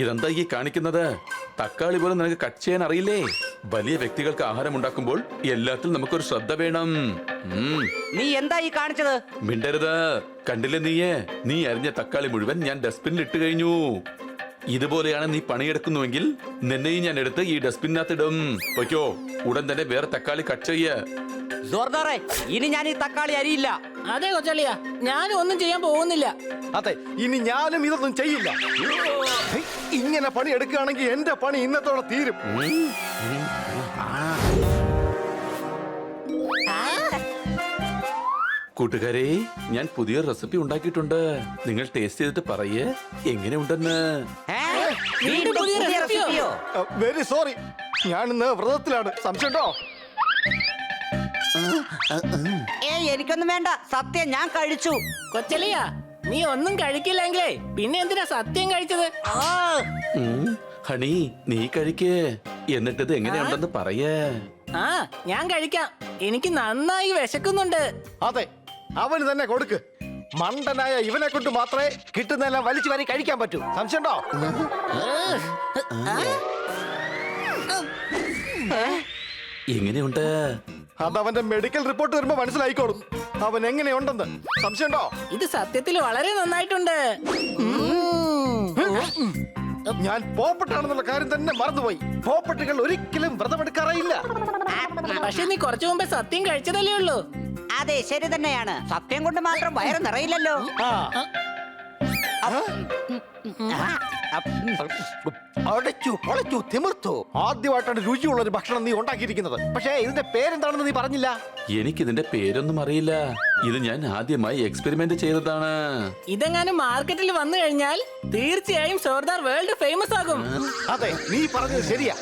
ഇതെന്താ ഈ കാണിക്കുന്നത്? തക്കാളി പോലും നിനക്ക് കട്ട് ചെയ്യാൻ അറിയില്ലേ? വലിയ വ്യക്തികൾക്ക് ആഹാരം ഉണ്ടാക്കുമ്പോൾ എല്ലാത്തിലും നമുക്കൊരു ശ്രദ്ധ വേണം. നീ എന്താ ഈ കാണിച്ചത്? മിണ്ടരുത്. കണ്ടില്ലേ നീ അരിഞ്ഞ തക്കാളി മുഴുവൻ ഞാൻ ഡസ്റ്റ്ബിനിൽ ഇട്ട് കഴിഞ്ഞു. ഇതുപോലെയാണ് നീ പണിയെടുക്കുന്നുവെങ്കിൽ നിന്നെയും ഞാൻ എടുത്ത് ഈ ഡസ്റ്റ്ബിനകത്തിടും. വയ്ക്കോ, ഉടൻ തന്നെ വേറെ തക്കാളി കട്ട് ചെയ്യ. ജോർദാറെ, ഇനി ഞാൻ ഈ തക്കാളി അരിയില്ല. അതെ കൊച്ചളിയ, ഞാനും ഒന്നും ചെയ്യാൻ പോകുന്നില്ല. അതെ, ഇനി ഞാനും ഇതൊന്നും ചെയ്യില്ല. ഇങ്ങനെ പണി എടുക്കുകയാണെങ്കിൽ എന്റെ പണി ഇന്നത്തോടെ തീരും. കൂട്ടുകാരെ, ഞാൻ പുതിയ റെസിപ്പി ഉണ്ടാക്കിയിട്ടുണ്ട്. നിങ്ങൾ ടേസ്റ്റ് ചെയ്തിട്ട് പറയേ എങ്ങനെയുണ്ടെന്ന്. വീണ്ടും പുതിയ റെസിപ്പിയോ? വെരി സോറി, ഞാനിന്ന് വ്രതത്തിലാണ്. സംശയമുണ്ടോ? എനിക്കൊന്നും വേണ്ട. സത്യം, ഞാൻ കഴിച്ചു. കൊച്ചളിയ, നീ ഒന്നും കഴിക്കില്ലെങ്കിലേ പിന്നെ എന്തിനാ സത്യം കഴിച്ചത്? ഹണി, നീ കഴിക്കേ, എന്നിട്ടത് എങ്ങനെയുണ്ടെന്ന് പറയേ. ആ, ഞാൻ കഴിക്കാം. എനിക്ക് നന്നായി വിശക്കുന്നുണ്ട്. അതെ, അവന് തന്നെ കൊടുക്ക്. മണ്ടനായ ഇവനെ കൊണ്ട് മാത്രമേ കിട്ടുന്നതെല്ലാം വലിച്ചു വാരി കഴിക്കാൻ പറ്റൂ. സംശയമുണ്ടോ? എങ്ങനെയുണ്ട്? അതവന്റെ മെഡിക്കൽ റിപ്പോർട്ട് വരുമ്പോ മനസ്സിലായിക്കോളും അവൻ എങ്ങനെയുണ്ടെന്ന്. സംശയമുണ്ടോ? ഇത് സത്യത്തിൽ വളരെ നന്നായിട്ടുണ്ട്. ഞാൻ പോപ്പട്ടാണെന്നുള്ള കാര്യം തന്നെ മറന്നുപോയി. പോപ്പട്ടുകൾ ഒരിക്കലും വ്രതമെടുക്കാറില്ല. പക്ഷെ നീ കുറച്ചു മുമ്പേ സത്യം കഴിച്ചതല്ലേ ഉള്ളൂ. അതെ, ശരി തന്നെയാണ്. സത്യം കൊണ്ട് മാത്രം വയറ് നിറയില്ലല്ലോ. അടച്ചു പൊളച്ചു തിമിർത്തു. ആദ്യമായിട്ടാണ് രുചിയുള്ള ഒരു ഭക്ഷണം നീ ഉണ്ടാക്കിയിരിക്കുന്നത്. പക്ഷേ ഇതിന്റെ പേരെന്താണെന്ന് നീ പറഞ്ഞില്ല. എനിക്കിതിന്റെ പേരൊന്നും അറിയില്ല. ഇത് ഞാൻ ആദ്യമായി എക്സ്പെരിമെന്റ് ചെയ്തതാണ്. ഇതെങ്ങാനും മാർക്കറ്റിൽ വന്നു കഴിഞ്ഞാൽ തീർച്ചയായും സോർദാർ വേൾഡ് ഫേമസ് ആകും. അതെ, നീ പറഞ്ഞത് ശരിയാ.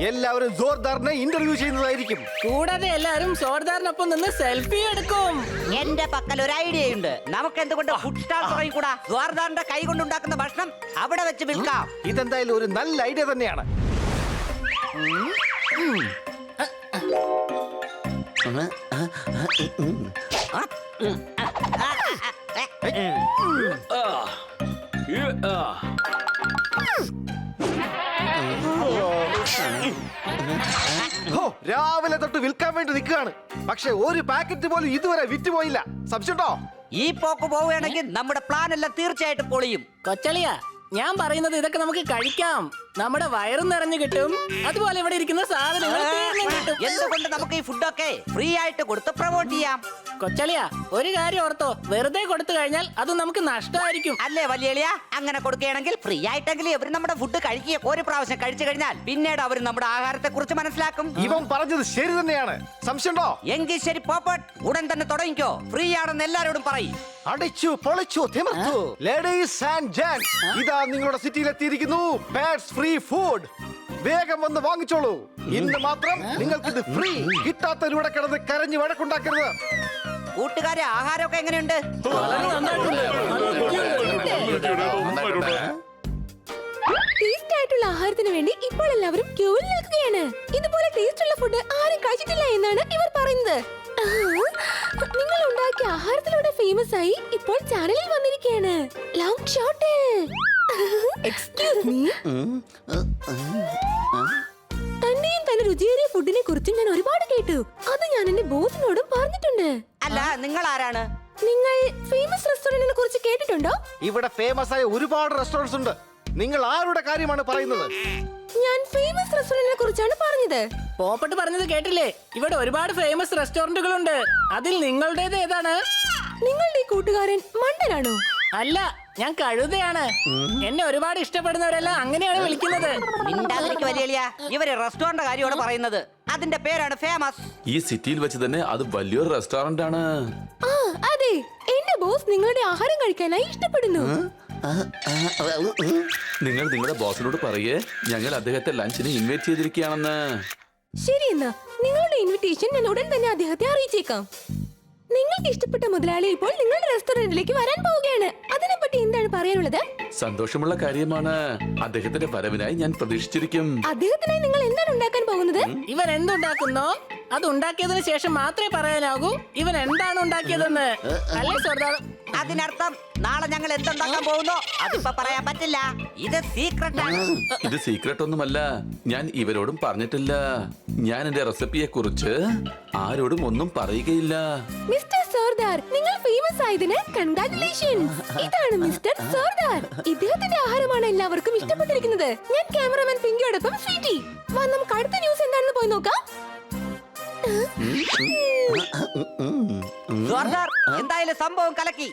എല്ലാവരും ജോർദാറിനെ ഇന്റർവ്യൂ ചെയ്യുന്നതായിരിക്കും. കൂടാതെ എല്ലാവരും സോർദാറിനൊപ്പം നിന്ന് സെൽഫി എടുക്കും. എന്റെ പക്കൽ ഒരു ഐഡിയ ഉണ്ട്. നമുക്ക് എന്തുകൊണ്ട് ഫുഡ് സ്റ്റാൾ തുടങ്ങിക്കൂടാ? ജോർദാറിന്റെ കൈ കൊണ്ടുണ്ടാക്കുന്ന ഭക്ഷണം അവിടെ വെച്ച് വിൽക്കാം. ഇതെന്തായാലും ഒരു നല്ല ഐഡിയ തന്നെയാണ്. രാവിലെ തൊട്ട് വിൽക്കാൻ വേണ്ടി നിൽക്കുകയാണ്. പക്ഷെ ഒരു പാക്കറ്റ് പോലും ഇതുവരെ വിറ്റുപോയില്ല. സംശയമുണ്ടോ? ഈ പോക്ക് പോവുകയാണെങ്കിൽ നമ്മുടെ പ്ലാൻ എല്ലാം തീർച്ചയായിട്ടും പൊളിയും. കൊച്ചളിയ, ഞാൻ പറയുന്നത് ഇതൊക്കെ നമുക്ക് കഴിക്കാം. നമ്മുടെ വയറും നിറഞ്ഞു കിട്ടും. അതുപോലെ ഇവിടെ ഇരിക്കുന്ന സാധനങ്ങൾ തീർന്നും കിട്ടും. എന്തുകൊണ്ട് നമുക്ക് ഈ ഫുഡൊക്കെ ഫ്രീ ആയിട്ട് കൊടുത്ത് പ്രൊമോട്ട് ചെയ്യാം? കൊച്ചളിയ, ഒരു കാര്യം ഓർത്തോ, വെറുതെ കൊടുത്തു കഴിഞ്ഞാൽ അത് നമുക്ക് നഷ്ടമായിരിക്കും. അല്ലേ വലിയ? അങ്ങനെ കൊടുക്കുകയാണെങ്കിൽ ഫ്രീ ആയിട്ടെങ്കിലും ഇവർ നമ്മുടെ ഫുഡ് കഴിക്കുക. ഒരു പ്രാവശ്യം കഴിച്ചു കഴിഞ്ഞാൽ പിന്നീട് അവർ നമ്മുടെ ആഹാരത്തെ കുറിച്ച് മനസ്സിലാക്കും. ഇവൻ പറഞ്ഞത് ശരി തന്നെയാണ്. സംശയമുണ്ടോ? എങ്കിൽ ശരി, പോപ്പട്ട്, ഉടൻ തന്നെ തുടങ്ങിക്കോ. ഫ്രീ ആണെന്ന് എല്ലാരോടും പറയും. അടിച്ചു പൊളിച്ചു തിമിർത്തു. ലേഡീസ് ആൻഡ് ജെന്റ്സ്, ഇതാ നിങ്ങളുടെ സിറ്റിയിൽ എത്തിയിരിക്കുന്നു പാറ്റ്സ് ഫ്രീ ഫുഡ്. വേഗം വന്ന് വാങ്ങിച്ചോളൂ. ഇന്ന് മാത്രം നിങ്ങൾക്ക് ഇത് ഫ്രീ. കിട്ടാത്തവരുടെ കിടന്ന് കരഞ്ഞ് വഴക്കുണ്ടാക്കരുത്. കൂട്ടുകാരെ, ആഹാരമൊക്കെ എങ്ങനെയുണ്ട്? ടേസ്റ്റ് ആയിട്ടുള്ള ആഹാരത്തിന് വേണ്ടി ഇപ്പോൾ എല്ലാവരും ക്യൂവിൽ നിൽക്കുകയാണ്. ഇതുപോലെ ടേസ്റ്റ് ഉള്ള ഫുഡ് ആരും കഴിച്ചിട്ടില്ല എന്നാണ് ഇവർ പറയുന്നത്. നിങ്ങൾ ഉണ്ടാക്കിയ ആഹാരത്തിലൂടെ ഫേമസ് ആയി ഇപ്പോൾ ചാനലിൽ വന്നിരിക്കുകയാണ്. Long shot. Excuse me. തന്റെയും തന്റെ രുചിയേറിയ ഫുഡിനെ കുറിച്ച് ഞാൻ ഒരുപാട് കേട്ടു. അത് ഞാൻ എന്റെ ബോസിനോടും പറഞ്ഞിട്ടുണ്ട്. അല്ല, നിങ്ങൾ ആരാണ്? നിങ്ങൾ ഫേമസ് റെസ്റ്റോറന്റിനെ കുറിച്ച് കേട്ടിട്ടുണ്ടോ? ഇവിടെ ഫേമസ് ആയ ഒരുപാട് റെസ്റ്റോറൻറ്റ്സ് ഉണ്ട്. നിങ്ങൾ ആരുടെ കാര്യമാണ് പറയുന്നത്? ഞാൻ ഫേമസ് റെസ്റ്റോറന്റിനെ കുറിച്ചാണ് പറഞ്ഞത്. പോപ്പട്ട് പറഞ്ഞത് കേട്ടില്ലേ? ഇവിടെ ഒരുപാട് ഫേമസ് റെസ്റ്റോറന്റുകളുണ്ട്. അതിൽ നിങ്ങളുടേത് ഏതാണ്? നിങ്ങളുടെ ഈ കൂട്ടുകാരൻ മണ്ടനാണോ? അല്ല, ഞാൻ കഴുതയാണ്. എന്നെ ഒരുപാട് ഇഷ്ടപ്പെടുന്നവരെല്ലാം അങ്ങനെയാണ് വിളിക്കുന്നത്. മിണ്ടാതിരിക്ക് വലിയ. ഇവര് റെസ്റ്റോറന്റ് കാര്യമാണ് പറയുന്നത്. അതിന്റെ പേരാണ് ഫേമസ്. ഈ സിറ്റിയിൽ വെച്ച് തന്നെ അത് വലിയൊരു റെസ്റ്റോറന്റ് ആണ്. ആ, അതെ. എന്റെ ബോസ് നിങ്ങളുടെ ആഹാരം കഴിക്കാനായി ഇഷ്ടപ്പെടുന്നു. നിങ്ങൾ നിങ്ങളുടെ ബോസിനോട് പറയേ ഞങ്ങൾ അദ്ദേഹത്തെ ലഞ്ചിന് ഇൻവൈറ്റ് ചെയ്തിരിക്കുകയാണെന്ന്. ശരി, എന്നാ നിങ്ങളുടെ ഇൻവിറ്റേഷൻ ഞാൻ ഉടൻ തന്നെ അദ്ദേഹത്തെ അറിയിച്ചേക്കാം. നിങ്ങൾക്ക് ഇഷ്ടപ്പെട്ട മുതലാളി ഇപ്പോൾ നിങ്ങളുടെ റെസ്റ്റോറന്റിലേക്ക് വരാൻ പോവുകയാണ്. അതിനെപ്പറ്റി എന്താണ് പറയാനുള്ളത്? സന്തോഷമുള്ള കാര്യമാണ്. അദ്ദേഹത്തിന്റെ വരവിനായി ഞാൻ പ്രതീക്ഷിച്ചിരിക്കും. അദ്ദേഹത്തിനായി നിങ്ങൾ എന്താണ് ഉണ്ടാക്കാൻ പോകുന്നത്? ഇവൻ എന്തുണ്ടാക്കുന്നോ അത് ഉണ്ടാക്കിയതിനു ശേഷം മാത്രമേ പറയാനാകൂ ഇവൻ എന്താണ് ഉണ്ടാക്കിയതെന്ന്. അല്ലേ സർദാർ? അതിനർത്ഥം നാളെ ഞങ്ങൾ എന്തുണ്ടാക്കാൻ പോകുന്നു അതിപ്പോ പറയാൻ പറ്റില്ല. ഇത് സീക്രട്ട് ആണ്. ഇത് സീക്രട്ട് ഒന്നുമല്ല. ഞാൻ ഇവരോടും പറഞ്ഞിട്ടില്ല. ഞാൻ എന്റെ റെസിപ്പിയെ കുറിച്ച് ആരോടും ഒന്നും പറയുകയില്ല. മിസ്റ്റർ സർദാർ, നിങ്ങൾ ഫേമസ് ആയതിന് കൺഗ്രാറ്റുലേഷൻസ്. ഇതാണ് മിസ്റ്റർ സർദാർ. ഇദ്ദേഹത്തിന്റെ ആഹാരമാണ് എല്ലാവർക്കും ഇഷ്ടപ്പെട്ടിരിക്കുന്നത്. ഞാൻ ക്യാമറമാൻ പിങ്കിയോടൊപ്പം സ്വീറ്റി. വാ, നമുക്ക് അടുത്ത ന്യൂസ് എന്താണെന്ന് പോയി നോക്കാം. ജോർദാർ, എന്തായാലും സംഭവം കലക്കി.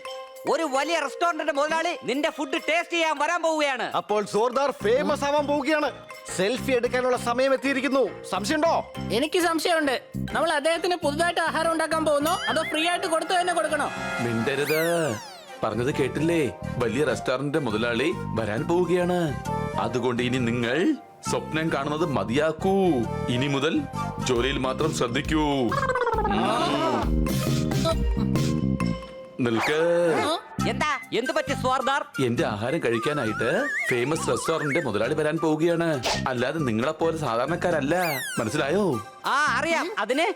ഒരു വലിയ റെസ്റ്റോറന്റിന്റെ മുതലാളി നിന്റെ ഫുഡ് ടേസ്റ്റ് ചെയ്യാൻ വരാൻ പോവുകയാണ്. അപ്പോൾ സോർദാർ ഫേമസ് ആവാൻ പോവുകയാണ്. സെൽഫി എടുക്കാനുള്ള സമയം എത്തിയിരിക്കുന്നു. സംശയമുണ്ടോ? എനിക്ക് സംശയമുണ്ട്. നമ്മൾ അദ്ദേഹത്തിന് പുതുതായിട്ട് ആഹാരം ഉണ്ടാക്കാൻ പോകുന്നോ അതോ ഫ്രീ ആയിട്ട് കൊടുത്തു തന്നെ കൊടുക്കണോ? മിണ്ടരുത്. പറഞ്ഞത് കേട്ടില്ലേ? വലിയ റെസ്റ്റോറന്റ് മുതലാളി വരാൻ പോവുകയാണ്. അതുകൊണ്ട് ഇനി നിങ്ങൾ സ്വപ്നം കാണുന്നത് മതിയാക്കൂ. ഇനി മുതൽ ജോലിയിൽ മാത്രം ശ്രദ്ധിക്കൂ. നിൽക്ക്. എന്താ, എന്ത് പറ്റി സ്വാർദാർ? എന്റെ ആഹാരം കഴിക്കാനായിട്ട് ഫേമസ് റെസ്റ്റോറന്റ് മുതലാളി വരാൻ പോവുകയാണ്. അല്ലാതെ നിങ്ങളെ പോലെ സാധാരണക്കാരല്ല. മനസ്സിലായോ? ആ, അറിയാം. അതിന്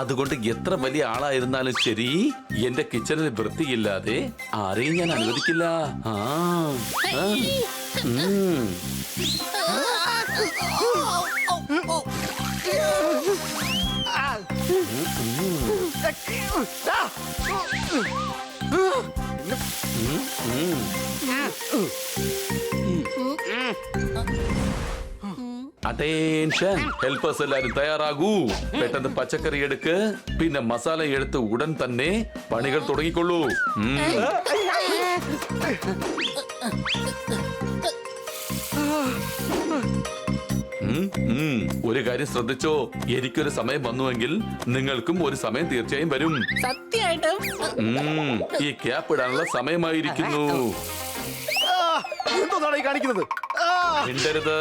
അതുകൊണ്ട് എത്ര വലിയ ആളായിരുന്നാലും ശരി, എന്റെ കിച്ചണിൽ വൃത്തിയില്ലാതെ ആരെയും ഞാൻ അനുവദിക്കില്ല. ആ ആ. ഉം. അറ്റൻഷൻ, ഹെൽപ്പേഴ്സ് എല്ലാരും തയ്യാറാകൂ. പെട്ടെന്ന് പച്ചക്കറി എടുക്ക്, പിന്നെ മസാല എടുത്ത് ഉടൻ തന്നെ പണികൾ തുടങ്ങിക്കൊള്ളൂ. ഒരു കാര്യം ശ്രദ്ധിച്ചോ, എനിക്കൊരു സമയം വന്നുവെങ്കിൽ നിങ്ങൾക്കും ഒരു സമയം തീർച്ചയായും വരും. സത്യമായിട്ടും ഈ ക്യാപ്പ് ഇടാനുള്ള സമയമായിരിക്കുന്നു. എന്തോന്നാണ് ഈ കാണിക്കുന്നത്? മിണ്ടരുത്.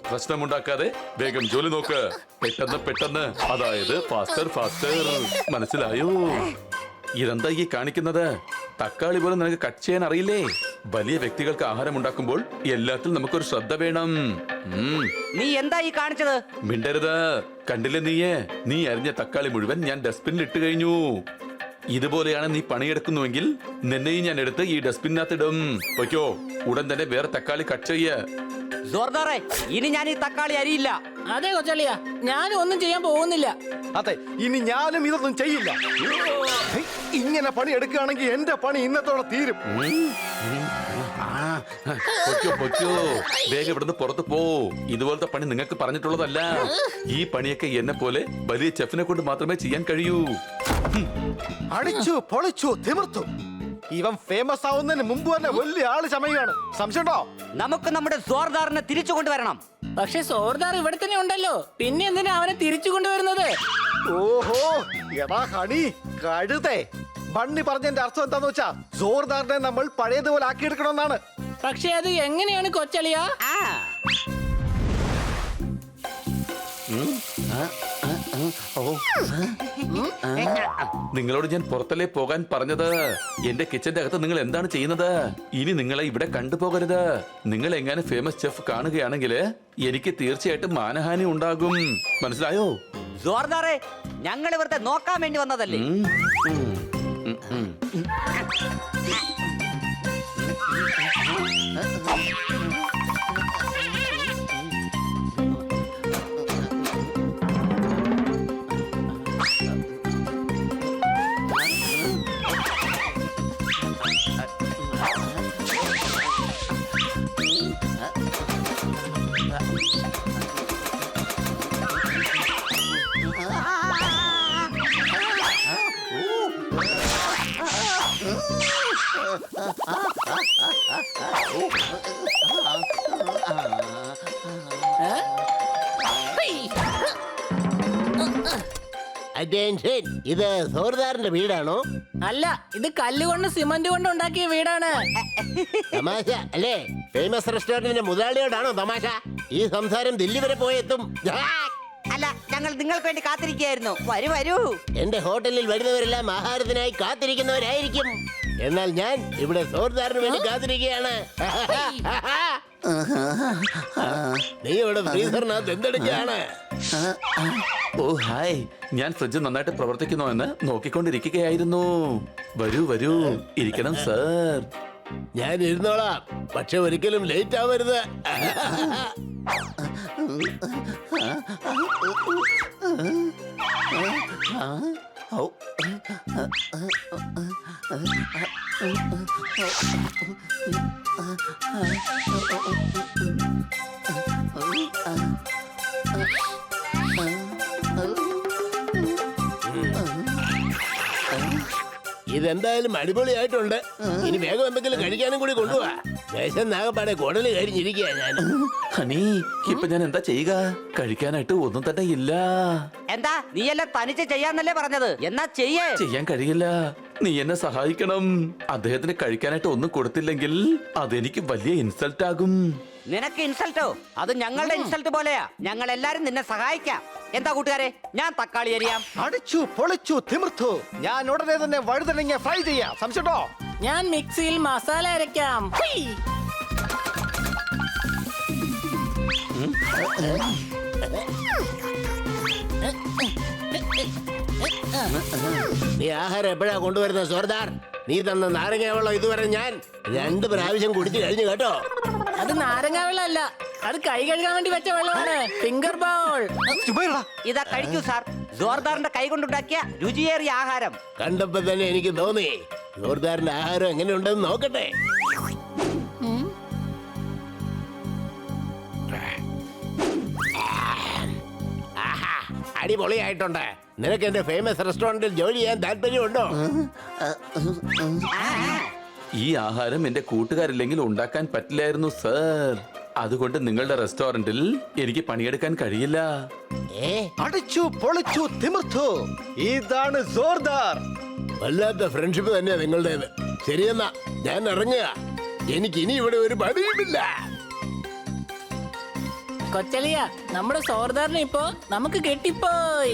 പ്രശ്നമുണ്ടാക്കാതെ വേഗം ജോലി നോക്ക്. പെട്ടെന്ന് പെട്ടെന്ന്, അതായത് ഫാസ്റ്റർ ഫാസ്റ്റർ. മനസ്സിലായോ? ഇതെന്താ ഈ കാണിക്കുന്നത്? തക്കാളി പോലും നിനക്ക് കട്ട് ചെയ്യാൻ അറിയില്ലേ? വലിയ വ്യക്തികൾക്ക് ആഹാരം ഉണ്ടാക്കുമ്പോൾ എല്ലാത്തിലും നമുക്കൊരു ശ്രദ്ധ വേണം. നീ എന്താ ഈ കാണിച്ചത്? മിണ്ടരുത്. കണ്ടില്ലേ നീ അരിഞ്ഞ തക്കാളി മുഴുവൻ ഞാൻ ഡസ്റ്റ്ബിനിൽ ഇട്ട് കഴിഞ്ഞു. ഇതുപോലെയാണ് നീ പണിയെടുക്കുന്നുവെങ്കിൽ നിന്നെയും ഞാൻ എടുത്ത് ഈ ഡസ്റ്റ്ബിനകത്തിടും. പൊയ്ക്കോ, ഉടൻ തന്നെ വേറെ തക്കാളി കട്ട് ചെയ്യ. ജോർദാറെ, ഇനി ഞാൻ ഈ തക്കാളി അരിയില്ല. അതെ കൊച്ചളിയ, ഞാനും ഒന്നും ചെയ്യാൻ പോകുന്നില്ല. അതെ, ഇനി ഞാനും ഇതൊന്നും ചെയ്യില്ല. ഇങ്ങനെ പണി എടുക്കുകയാണെങ്കിൽ എന്റെ പണി ഇന്നത്തോടെ തീരും. പൊയ്ക്കോ, വേഗം ഇവിടുന്ന് പുറത്ത് പോ. ഇതുപോലത്തെ പണി നിങ്ങൾക്ക് പറഞ്ഞിട്ടുള്ളതല്ല. ഈ പണിയൊക്കെ എന്നെ പോലെ വലിയ ചെഫിനെ കൊണ്ട് മാത്രമേ ചെയ്യാൻ കഴിയൂ. അടിച്ചു പൊളിച്ചു തിമിർത്തു. ഇവൻ ഫേമസ് ആവുന്നതിന് മുമ്പ് തന്നെ വലിയ ആള് ചമയാണ്. സംശയമുണ്ടോ? നമുക്ക് നമ്മുടെ ജോർദാറിനെ തിരിച്ചു കൊണ്ടുവരണം. പക്ഷെ സോർദാർ ഇവിടെ തന്നെ ഉണ്ടല്ലോ, പിന്നെ എന്തിനാ അവനെ തിരിച്ചു കൊണ്ടുവരുന്നത്? ഓഹോ, എടാ ഹണി കഴുതേ, ബണ്ണി പറഞ്ഞതിന്റെ അർത്ഥം എന്താന്ന് വെച്ചാ ജോർദാറിനെ നമ്മൾ പഴയതുപോലെ ആക്കിയെടുക്കണമെന്നാണ്. പക്ഷെ അത് എങ്ങനെയാണ് കൊച്ചളിയ? ആ, നിങ്ങളോട് ഞാൻ പുറത്തല്ലേ പോകാൻ പറഞ്ഞത്? എന്റെ കിച്ചന്റെ അകത്ത് നിങ്ങൾ എന്താണ് ചെയ്യുന്നത്? ഇനി നിങ്ങളെ ഇവിടെ കണ്ടുപോകരുത്. നിങ്ങൾ എങ്ങനെ ഫേമസ് ചെഫ് കാണുകയാണെങ്കിൽ എനിക്ക് തീർച്ചയായിട്ടും മാനഹാനി ഉണ്ടാകും. മനസ്സിലായോ? ജോർദാറെ, ഞങ്ങൾ ഇവിടുത്തെ നോക്കാൻ വേണ്ടി വന്നതല്ലേ. അറ്റൻഷൻ, ഇത് സോർദാറിന്റെ വീടാണോ? അല്ല, ഇത് കല്ലുകൊണ്ട് സിമന്റ് കൊണ്ട് ഉണ്ടാക്കിയ വീടാണ്. തമാശ അല്ലേ? ഫേമസ് റെസ്റ്റോറന്റിന്റെ മുതലാളിയോടാണോ തമാശ? ഈ സംസാരം ദില്ലി വരെ പോയെത്തും. അല്ല, ഞങ്ങൾ നിങ്ങൾക്ക് വേണ്ടി കാത്തിരിക്കുകയായിരുന്നു. വരൂ വരൂ. എന്റെ ഹോട്ടലിൽ വരുന്നവരെല്ലാം ആഹാരത്തിനായി കാത്തിരിക്കുന്നവരായിരിക്കും. എന്നാൽ ഞാൻ ഇവിടെ സോർദാറിന് വേണ്ടി കാത്തിരിക്കുകയാണ്. നീ ഇവിടെ ഫ്രീസറിനകത്ത് എന്തെടുക്കുകയാണ്? ഓ ഹായ്, ഞാൻ ഫ്രിഡ്ജ് നന്നായിട്ട് പ്രവർത്തിക്കുന്നോ എന്ന് നോക്കിക്കൊണ്ടിരിക്കുകയായിരുന്നു. വരൂ വരൂ, ഇരിക്കണം സർ. ഞാൻ ഇരുന്നോളാം, പക്ഷെ ഒരിക്കലും ലേറ്റ് ആവരുത്. ഔ. ഇതെന്തായാലും അടിപൊളിയായിട്ടുണ്ട്. ഇനി വേഗം എന്തെങ്കിലും കഴിക്കാനും കൂടി കൊണ്ടുപോവാ. ദേശനാകപ്പാടെ കുടല് കഴിഞ്ഞിരിക്കുക ഞാൻ. ഹണി, ഇപ്പൊ ഞാൻ എന്താ ചെയ്യുക? കഴിക്കാനായിട്ട് ഒന്നും തന്നെ ഇല്ല. എന്താ നീയെല്ലാം തനിച്ച് ചെയ്യാന്നല്ലേ പറഞ്ഞത്? എന്നാ ചെയ്യേ. ചെയ്യാൻ കഴിയില്ല. നീ എന്നെ സഹായിക്കണം. അദ്ദേഹത്തിന് കഴിക്കാനായിട്ട് ഒന്നും കൊടുത്തില്ലെങ്കിൽ അതെനിക്ക് വലിയ ഇൻസൾട്ട് ആകും. നിനക്ക് ഇൻസൾട്ടോ? അത് ഞങ്ങളുടെ ഇൻസൾട്ട് പോലെയാ. ഞങ്ങൾ എല്ലാരും നിന്നെ സഹായിക്കാം. എന്താ കൂട്ടുകാരെ, ഞാൻ തക്കാളി അരിയാം. അടിച്ചു പൊളിച്ചു തിമിർത്തു. ഞാൻ ഉടനെ തന്നെ വഴുതനങ്ങ ഫ്രൈ ചെയ്യാം. സംശയട്ടോ? ഞാൻ മിക്സിയിൽ മസാല അരയ്ക്കാം. ഹുയ്. നീ ആഹാരം എപ്പോഴാ കൊണ്ടുവരുന്നത് സോർദാർ? നീ തന്ന നാരങ്ങ വെള്ളം ഇതുവരെ ഞാൻ 2 പ്രാവശ്യം കുടിച്ചു കഴിഞ്ഞു കേട്ടോ. അത് നാരങ്ങ വെള്ളമല്ല, അത് കൈ കഴുകാൻ വേണ്ടി വെച്ച വെള്ളമാണ്. Finger bowl. ചുമ്മാ ഇതാ കഴിക്കൂ സാർ. ജോർദാറിന്റെ കൈ കൊണ്ടുണ്ടാക്കിയ രുചിയേറിയ ആഹാരം. കണ്ടപ്പോ തന്നെ എനിക്ക് തോന്നി സോർദാറിന്റെ ആഹാരം എങ്ങനെയുണ്ടെന്ന് നോക്കട്ടെ. ആഹാ, അടിപൊളിയായിട്ടുണ്ട്. നിനക്ക് എന്റെ ഫേമസ് റെസ്റ്റോറന്റിൽ ജോലി ചെയ്യാൻ താല്പര്യമുണ്ടോ? ഈ ആഹാരം എന്റെ കൂട്ടുകാരില്ലെങ്കിൽ ഉണ്ടാക്കാൻ പറ്റില്ലായിരുന്നു സർ. അതുകൊണ്ട് നിങ്ങളുടെ റെസ്റ്റോറന്റിൽ എനിക്ക് പണിയെടുക്കാൻ കഴിയില്ല. അടിച്ചു പൊളിച്ചു തിമിർത്തു. ഇതാണ് ജോർദാർ. വല്ലാത്ത ഫ്രണ്ട്ഷിപ്പ് തന്നെയാ നിങ്ങളുടേത്. ശരിയെന്നാ ഞാൻ ഇറങ്ങുക. എനിക്ക് ഇനി ഇവിടെ ഒരു പണിയുമില്ല. കൊച്ചലിയ, നമ്മുടെ സോർദാറിനെ ഇപ്പോ നമുക്ക് കെട്ടിപ്പോയി.